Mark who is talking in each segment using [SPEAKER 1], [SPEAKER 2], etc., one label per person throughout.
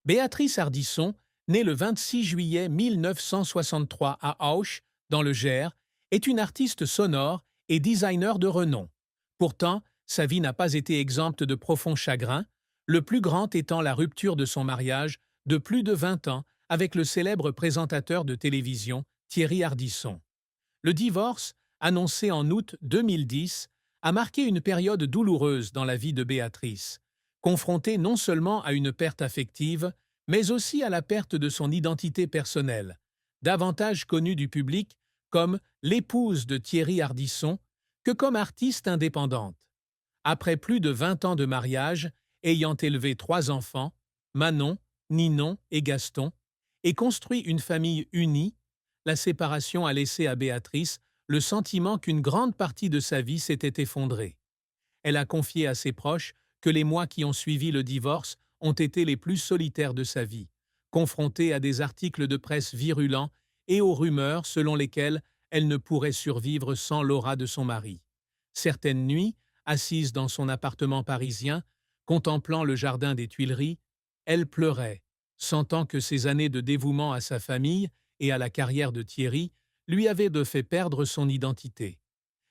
[SPEAKER 1] Béatrice Ardisson, née le 26 juillet 1963 à Auch, dans le Gers, est une artiste sonore et designer de renom. Pourtant, sa vie n'a pas été exempte de profonds chagrins, le plus grand étant la rupture de son mariage de plus de 20 ans avec le célèbre présentateur de télévision Thierry Ardisson. Le divorce, annoncé en août 2010, a marqué une période douloureuse dans la vie de Béatrice, confrontée non seulement à une perte affective, mais aussi à la perte de son identité personnelle, davantage connue du public comme l'épouse de Thierry Ardisson que comme artiste indépendante. Après plus de 20 ans de mariage, ayant élevé 3 enfants, Manon, Ninon et Gaston, et construit une famille unie, la séparation a laissé à Béatrice le sentiment qu'une grande partie de sa vie s'était effondrée. Elle a confié à ses proches que les mois qui ont suivi le divorce ont été les plus solitaires de sa vie, confrontée à des articles de presse virulents et aux rumeurs selon lesquelles elle ne pourrait survivre sans l'aura de son mari. Certaines nuits, assise dans son appartement parisien, contemplant le jardin des Tuileries, elle pleurait, sentant que ses années de dévouement à sa famille et à la carrière de Thierry lui avaient de fait perdre son identité.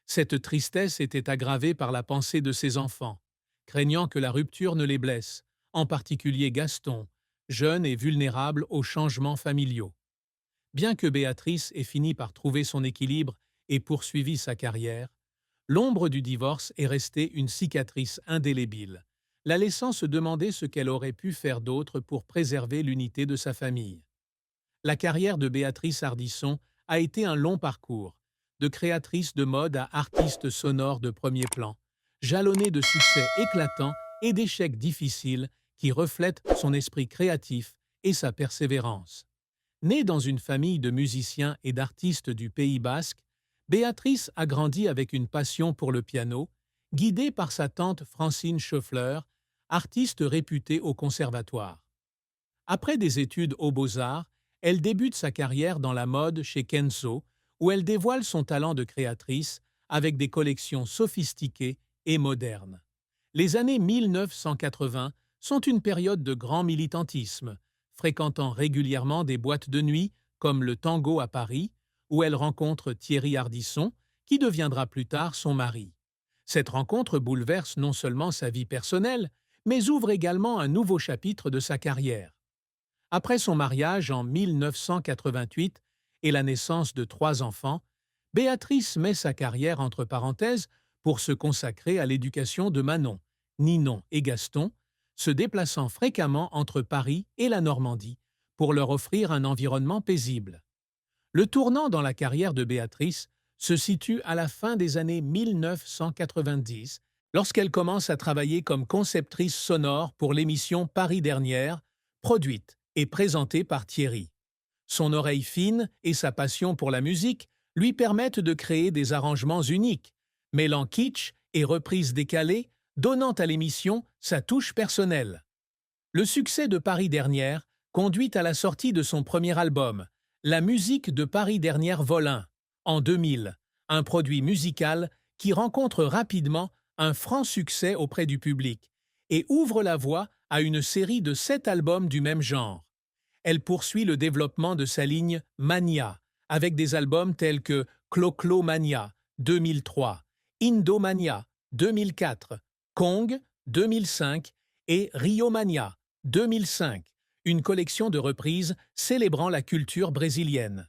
[SPEAKER 1] Cette tristesse était aggravée par la pensée de ses enfants, craignant que la rupture ne les blesse, en particulier Gaston, jeune et vulnérable aux changements familiaux. Bien que Béatrice ait fini par trouver son équilibre et poursuivi sa carrière, l'ombre du divorce est restée une cicatrice indélébile, la laissant se demander ce qu'elle aurait pu faire d'autre pour préserver l'unité de sa famille. La carrière de Béatrice Ardisson a été un long parcours, de créatrice de mode à artiste sonore de premier plan, jalonnée de succès éclatants et d'échecs difficiles qui reflètent son esprit créatif et sa persévérance. Née dans une famille de musiciens et d'artistes du Pays basque, Béatrice a grandi avec une passion pour le piano, guidée par sa tante Francine Schöffler, artiste réputée au conservatoire. Après des études aux Beaux-Arts, elle débute sa carrière dans la mode chez Kenzo, où elle dévoile son talent de créatrice avec des collections sophistiquées et modernes. Les années 1980 sont une période de grand militantisme, fréquentant régulièrement des boîtes de nuit comme le Tango à Paris, où elle rencontre Thierry Ardisson, qui deviendra plus tard son mari. Cette rencontre bouleverse non seulement sa vie personnelle, mais ouvre également un nouveau chapitre de sa carrière. Après son mariage en 1988 et la naissance de 3 enfants, Béatrice met sa carrière entre parenthèses pour se consacrer à l'éducation de Manon, Ninon et Gaston, se déplaçant fréquemment entre Paris et la Normandie pour leur offrir un environnement paisible. Le tournant dans la carrière de Béatrice se situe à la fin des années 1990, lorsqu'elle commence à travailler comme conceptrice sonore pour l'émission Paris Dernière, produite et présentée par Thierry. Son oreille fine et sa passion pour la musique lui permettent de créer des arrangements uniques, mêlant kitsch et reprises décalées, donnant à l'émission sa touche personnelle. Le succès de Paris Dernière conduit à la sortie de son premier album, La musique de Paris Dernière Vol 1, en 2000, un produit musical qui rencontre rapidement un franc succès auprès du public et ouvre la voie à une série de 7 albums du même genre. Elle poursuit le développement de sa ligne Mania, avec des albums tels que Clo-Clo-Mania 2003, Indomania 2004, Kong 2005 et Riomania 2005, une collection de reprises célébrant la culture brésilienne.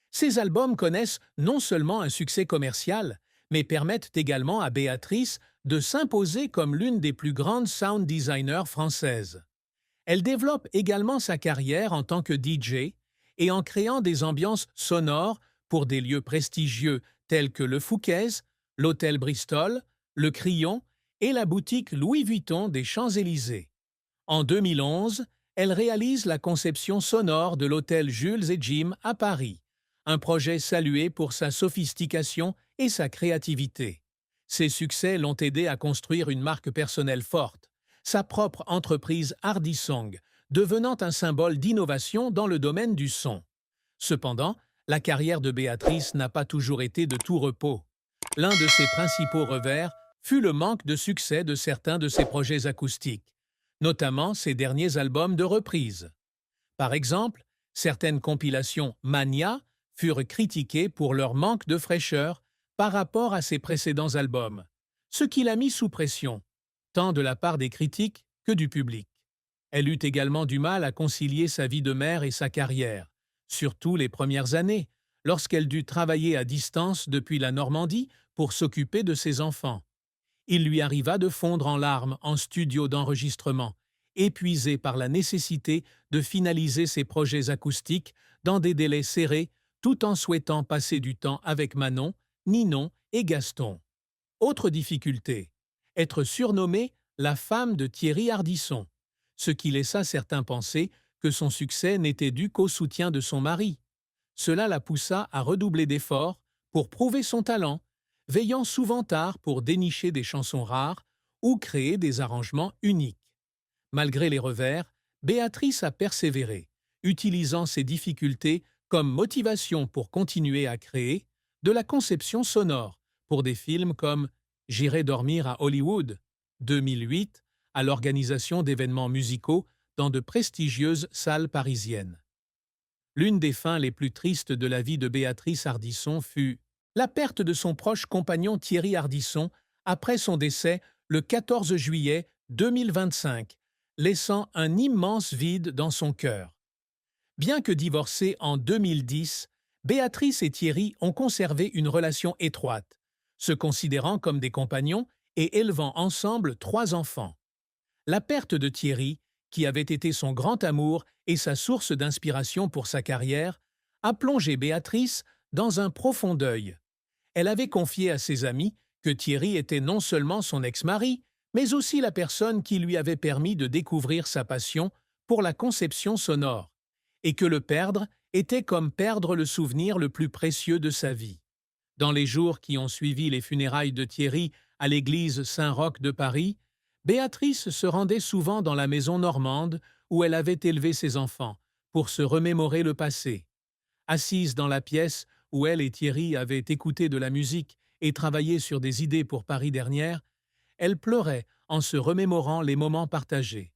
[SPEAKER 1] Ces albums connaissent non seulement un succès commercial, mais permettent également à Béatrice de s'imposer comme l'une des plus grandes sound designers françaises. Elle développe également sa carrière en tant que DJ et en créant des ambiances sonores pour des lieux prestigieux tels que le Fouquet's, l'Hôtel Bristol, le Crillon et la boutique Louis Vuitton des Champs-Élysées. En 2011, elle réalise la conception sonore de l'hôtel Jules et Jim à Paris, un projet salué pour sa sophistication et sa créativité. Ses succès l'ont aidé à construire une marque personnelle forte, sa propre entreprise Ardisong, devenant un symbole d'innovation dans le domaine du son. Cependant, la carrière de Béatrice n'a pas toujours été de tout repos. L'un de ses principaux revers fut le manque de succès de certains de ses projets acoustiques, notamment ses derniers albums de reprises. Par exemple, certaines compilations Mania furent critiquées pour leur manque de fraîcheur par rapport à ses précédents albums, ce qui l'a mis sous pression, tant de la part des critiques que du public. Elle eut également du mal à concilier sa vie de mère et sa carrière, surtout les premières années, lorsqu'elle dut travailler à distance depuis la Normandie pour s'occuper de ses enfants. Il lui arriva de fondre en larmes en studio d'enregistrement, épuisé par la nécessité de finaliser ses projets acoustiques dans des délais serrés, tout en souhaitant passer du temps avec Manon, Ninon et Gaston. Autre difficulté, être surnommée la femme de Thierry Ardisson, ce qui laissa certains penser que son succès n'était dû qu'au soutien de son mari. Cela la poussa à redoubler d'efforts pour prouver son talent, veillant souvent tard pour dénicher des chansons rares ou créer des arrangements uniques. Malgré les revers, Béatrice a persévéré, utilisant ses difficultés comme motivation pour continuer à créer, de la conception sonore pour des films comme J'irai dormir à Hollywood, 2008, à l'organisation d'événements musicaux dans de prestigieuses salles parisiennes. L'une des fins les plus tristes de la vie de Béatrice Ardisson fut la perte de son proche compagnon Thierry Ardisson après son décès le 14 juillet 2025, laissant un immense vide dans son cœur. Bien que divorcés en 2010, Béatrice et Thierry ont conservé une relation étroite, se considérant comme des compagnons et élevant ensemble 3 enfants. La perte de Thierry, qui avait été son grand amour et sa source d'inspiration pour sa carrière, a plongé Béatrice dans un profond deuil. Elle avait confié à ses amis que Thierry était non seulement son ex-mari, mais aussi la personne qui lui avait permis de découvrir sa passion pour la conception sonore, et que le perdre était comme perdre le souvenir le plus précieux de sa vie. Dans les jours qui ont suivi les funérailles de Thierry à l'église Saint-Roch de Paris, Béatrice se rendait souvent dans la maison normande où elle avait élevé ses enfants, pour se remémorer le passé. Assise dans la pièce où elle et Thierry avaient écouté de la musique et travaillé sur des idées pour Paris dernière, elle pleurait en se remémorant les moments partagés.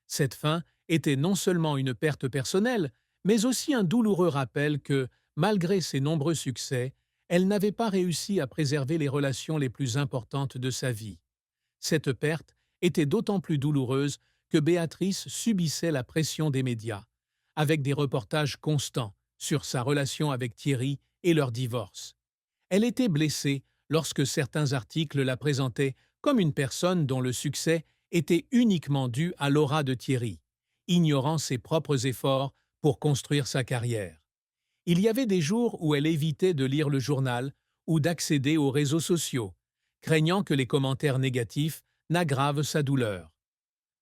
[SPEAKER 1] Cette fin était non seulement une perte personnelle, mais aussi un douloureux rappel que, malgré ses nombreux succès, elle n'avait pas réussi à préserver les relations les plus importantes de sa vie. Cette perte était d'autant plus douloureuse que Béatrice subissait la pression des médias, avec des reportages constants sur sa relation avec Thierry et leur divorce. Elle était blessée lorsque certains articles la présentaient comme une personne dont le succès était uniquement dû à l'aura de Thierry, ignorant ses propres efforts pour construire sa carrière. Il y avait des jours où elle évitait de lire le journal ou d'accéder aux réseaux sociaux, craignant que les commentaires négatifs n'aggravent sa douleur.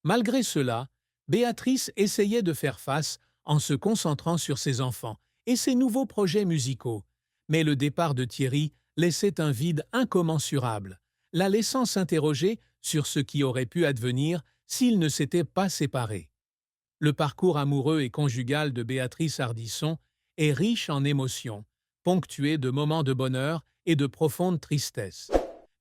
[SPEAKER 1] Malgré cela, Béatrice essayait de faire face en se concentrant sur ses enfants et ses nouveaux projets musicaux, mais le départ de Thierry laissait un vide incommensurable, la laissant s'interroger sur ce qui aurait pu advenir s'ils ne s'étaient pas séparés. Le parcours amoureux et conjugal de Béatrice Ardisson est riche en émotions, ponctué de moments de bonheur et de profonde tristesse.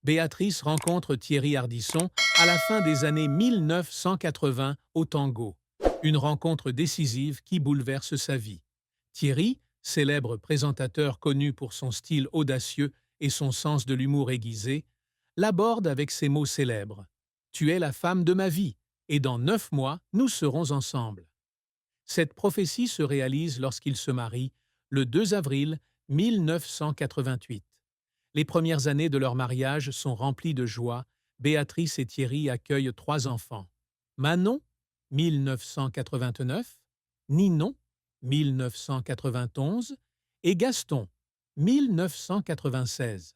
[SPEAKER 1] Béatrice rencontre Thierry Ardisson à la fin des années 1980 au tango, une rencontre décisive qui bouleverse sa vie. Thierry, célèbre présentateur connu pour son style audacieux et son sens de l'humour aiguisé, l'aborde avec ces mots célèbres. « Tu es la femme de ma vie, et dans 9 mois, nous serons ensemble. » Cette prophétie se réalise lorsqu'ils se marient le 2 avril 1988. Les premières années de leur mariage sont remplies de joie. Béatrice et Thierry accueillent 3 enfants. Manon, 1989, Ninon, 1991 et Gaston, 1996.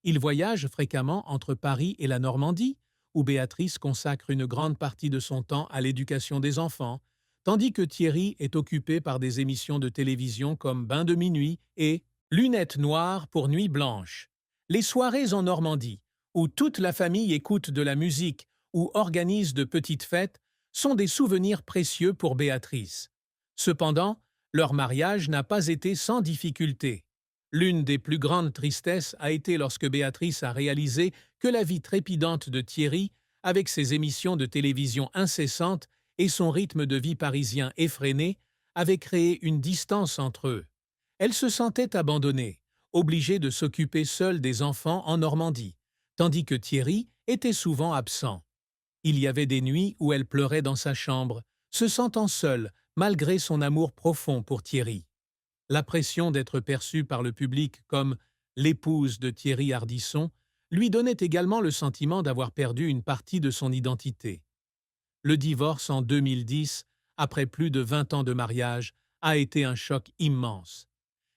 [SPEAKER 1] Ils voyagent fréquemment entre Paris et la Normandie, où Béatrice consacre une grande partie de son temps à l'éducation des enfants, tandis que Thierry est occupé par des émissions de télévision comme Bain de minuit et Lunettes noires pour nuit blanche. Les soirées en Normandie, où toute la famille écoute de la musique ou organise de petites fêtes, sont des souvenirs précieux pour Béatrice. Cependant, leur mariage n'a pas été sans difficulté. L'une des plus grandes tristesses a été lorsque Béatrice a réalisé que la vie trépidante de Thierry avec ses émissions de télévision incessantes et son rythme de vie parisien effréné, avait créé une distance entre eux. Elle se sentait abandonnée, obligée de s'occuper seule des enfants en Normandie, tandis que Thierry était souvent absent. Il y avait des nuits où elle pleurait dans sa chambre, se sentant seule malgré son amour profond pour Thierry. La pression d'être perçue par le public comme l'épouse de Thierry Ardisson lui donnait également le sentiment d'avoir perdu une partie de son identité. Le divorce en 2010, après plus de 20 ans de mariage, a été un choc immense.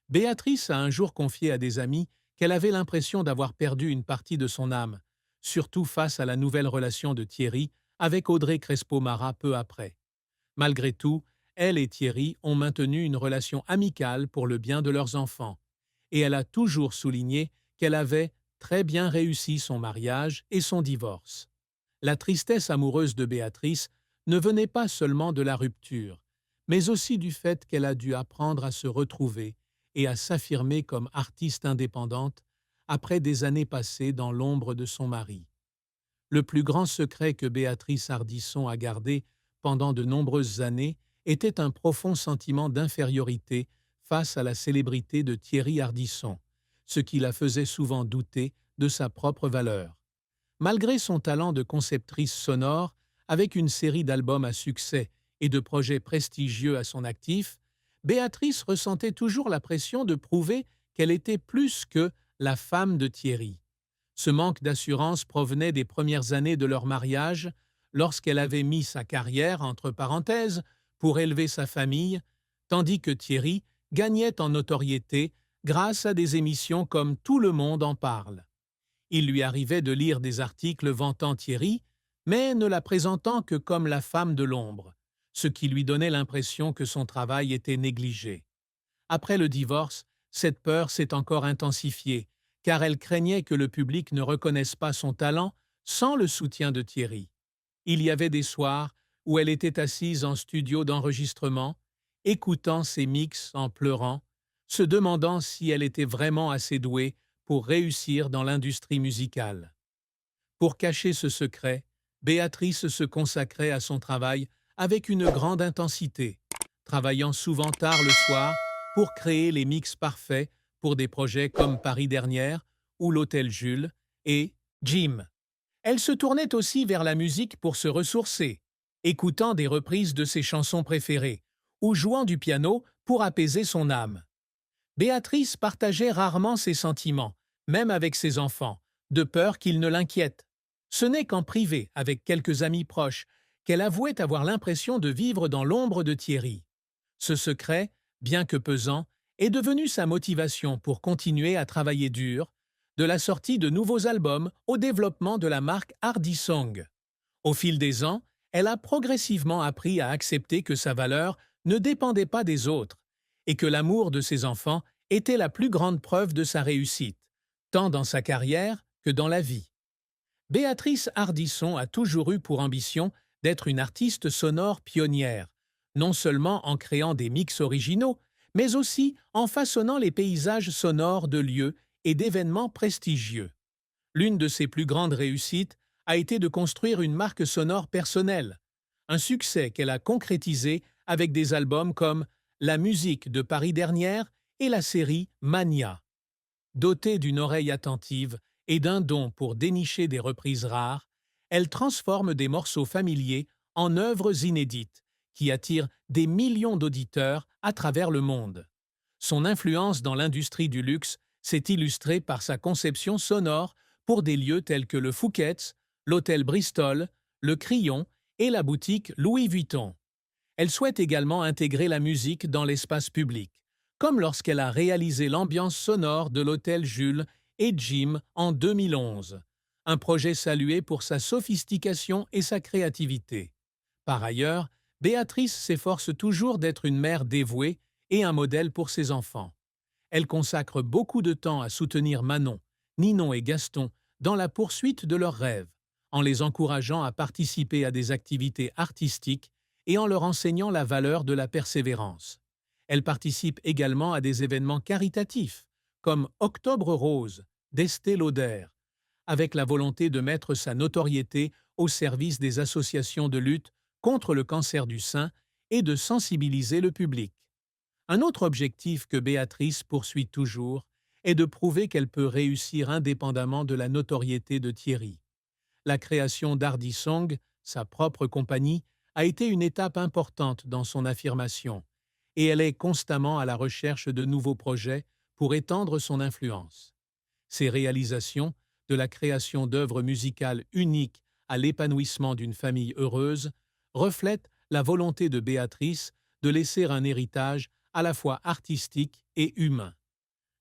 [SPEAKER 1] Béatrice a un jour confié à des amis qu'elle avait l'impression d'avoir perdu une partie de son âme, surtout face à la nouvelle relation de Thierry avec Audrey Crespo-Mara peu après. Malgré tout, elle et Thierry ont maintenu une relation amicale pour le bien de leurs enfants, et elle a toujours souligné qu'elle avait très bien réussi son mariage et son divorce. La tristesse amoureuse de Béatrice ne venait pas seulement de la rupture, mais aussi du fait qu'elle a dû apprendre à se retrouver et à s'affirmer comme artiste indépendante après des années passées dans l'ombre de son mari. Le plus grand secret que Béatrice Ardisson a gardé pendant de nombreuses années était un profond sentiment d'infériorité face à la célébrité de Thierry Ardisson, ce qui la faisait souvent douter de sa propre valeur. Malgré son talent de conceptrice sonore, avec une série d'albums à succès et de projets prestigieux à son actif, Béatrice ressentait toujours la pression de prouver qu'elle était plus que la femme de Thierry. Ce manque d'assurance provenait des premières années de leur mariage, lorsqu'elle avait mis sa carrière entre parenthèses pour élever sa famille, tandis que Thierry gagnait en notoriété grâce à des émissions comme Tout le monde en parle. Il lui arrivait de lire des articles vantant Thierry, mais ne la présentant que comme la femme de l'ombre, ce qui lui donnait l'impression que son travail était négligé. Après le divorce, cette peur s'est encore intensifiée, car elle craignait que le public ne reconnaisse pas son talent sans le soutien de Thierry. Il y avait des soirs où elle était assise en studio d'enregistrement, écoutant ses mix en pleurant, se demandant si elle était vraiment assez douée pour réussir dans l'industrie musicale. Pour cacher ce secret, Béatrice se consacrait à son travail avec une grande intensité, travaillant souvent tard le soir pour créer les mix parfaits pour des projets comme Paris Dernière ou l'Hôtel Jules et Jim. Elle se tournait aussi vers la musique pour se ressourcer, écoutant des reprises de ses chansons préférées ou jouant du piano pour apaiser son âme. Béatrice partageait rarement ses sentiments, même avec ses enfants, de peur qu'ils ne l'inquiètent. Ce n'est qu'en privé, avec quelques amis proches, qu'elle avouait avoir l'impression de vivre dans l'ombre de Thierry. Ce secret, bien que pesant, est devenu sa motivation pour continuer à travailler dur, de la sortie de nouveaux albums au développement de la marque Ardisson. Au fil des ans, elle a progressivement appris à accepter que sa valeur ne dépendait pas des autres et que l'amour de ses enfants était la plus grande preuve de sa réussite, tant dans sa carrière que dans la vie. Béatrice Ardisson a toujours eu pour ambition d'être une artiste sonore pionnière, non seulement en créant des mix originaux, mais aussi en façonnant les paysages sonores de lieux et d'événements prestigieux. L'une de ses plus grandes réussites a été de construire une marque sonore personnelle, un succès qu'elle a concrétisé avec des albums comme La musique de Paris Dernière et la série Mania. Dotée d'une oreille attentive et d'un don pour dénicher des reprises rares, elle transforme des morceaux familiers en œuvres inédites qui attirent des millions d'auditeurs à travers le monde. Son influence dans l'industrie du luxe s'est illustrée par sa conception sonore pour des lieux tels que le Fouquet's, l'hôtel Bristol, le Crillon et la boutique Louis Vuitton. Elle souhaite également intégrer la musique dans l'espace public, comme lorsqu'elle a réalisé l'ambiance sonore de l'hôtel Jules et Jim en 2011, un projet salué pour sa sophistication et sa créativité. Par ailleurs, Béatrice s'efforce toujours d'être une mère dévouée et un modèle pour ses enfants. Elle consacre beaucoup de temps à soutenir Manon, Ninon et Gaston dans la poursuite de leurs rêves, en les encourageant à participer à des activités artistiques et en leur enseignant la valeur de la persévérance. Elle participe également à des événements caritatifs, comme Octobre Rose, d'Estée Lauder, avec la volonté de mettre sa notoriété au service des associations de lutte contre le cancer du sein et de sensibiliser le public. Un autre objectif que Béatrice poursuit toujours est de prouver qu'elle peut réussir indépendamment de la notoriété de Thierry. La création d'Ardisong, sa propre compagnie, a été une étape importante dans son affirmation, et elle est constamment à la recherche de nouveaux projets pour étendre son influence. Ses réalisations, de la création d'œuvres musicales uniques à l'épanouissement d'une famille heureuse, reflètent la volonté de Béatrice de laisser un héritage à la fois artistique et humain.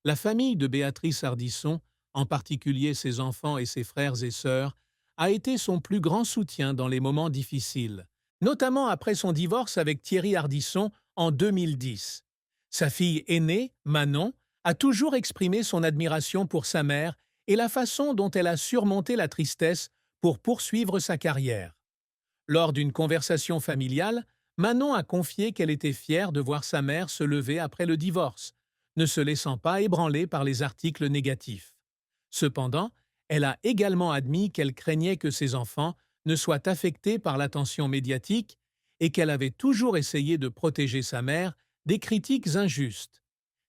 [SPEAKER 1] La famille de Béatrice Ardisson, en particulier ses enfants et ses frères et sœurs, a été son plus grand soutien dans les moments difficiles, notamment après son divorce avec Thierry Ardisson en 2010. Sa fille aînée, Manon, a toujours exprimé son admiration pour sa mère et la façon dont elle a surmonté la tristesse pour poursuivre sa carrière. Lors d'une conversation familiale, Manon a confié qu'elle était fière de voir sa mère se lever après le divorce, ne se laissant pas ébranler par les articles négatifs. Cependant, elle a également admis qu'elle craignait que ses enfants ne soient affectés par l'attention médiatique et qu'elle avait toujours essayé de protéger sa mère des critiques injustes.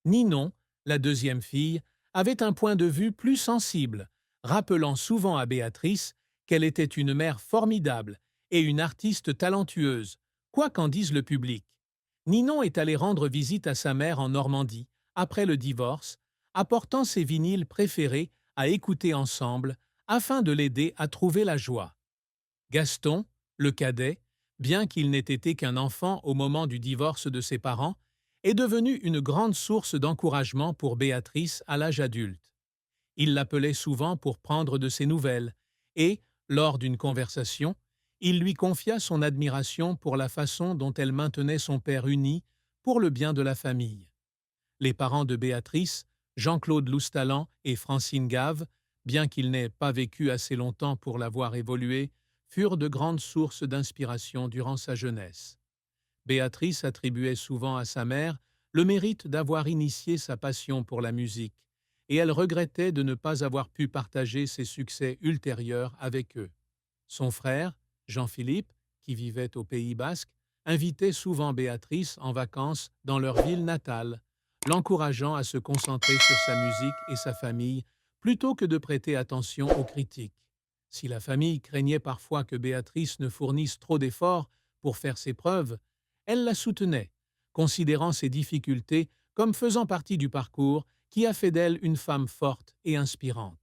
[SPEAKER 1] Ninon, la deuxième fille, avait un point de vue plus sensible, rappelant souvent à Béatrice qu'elle était une mère formidable et une artiste talentueuse, quoi qu'en dise le public. Ninon est allée rendre visite à sa mère en Normandie, après le divorce, apportant ses vinyles préférés à écouter ensemble afin de l'aider à trouver la joie. Gaston, le cadet, bien qu'il n'ait été qu'un enfant au moment du divorce de ses parents, est devenu une grande source d'encouragement pour Béatrice à l'âge adulte. Il l'appelait souvent pour prendre de ses nouvelles et, lors d'une conversation, il lui confia son admiration pour la façon dont elle maintenait son père uni pour le bien de la famille. Les parents de Béatrice, Jean-Claude Loustalan et Francine Gave, bien qu'ils n'aient pas vécu assez longtemps pour la voir évoluer, furent de grandes sources d'inspiration durant sa jeunesse. Béatrice attribuait souvent à sa mère le mérite d'avoir initié sa passion pour la musique, et elle regrettait de ne pas avoir pu partager ses succès ultérieurs avec eux. Son frère, Jean-Philippe, qui vivait au Pays basque, invitait souvent Béatrice en vacances dans leur ville natale, l'encourageant à se concentrer sur sa musique et sa famille plutôt que de prêter attention aux critiques. Si la famille craignait parfois que Béatrice ne fournisse trop d'efforts pour faire ses preuves, elle la soutenait, considérant ses difficultés comme faisant partie du parcours qui a fait d'elle une femme forte et inspirante.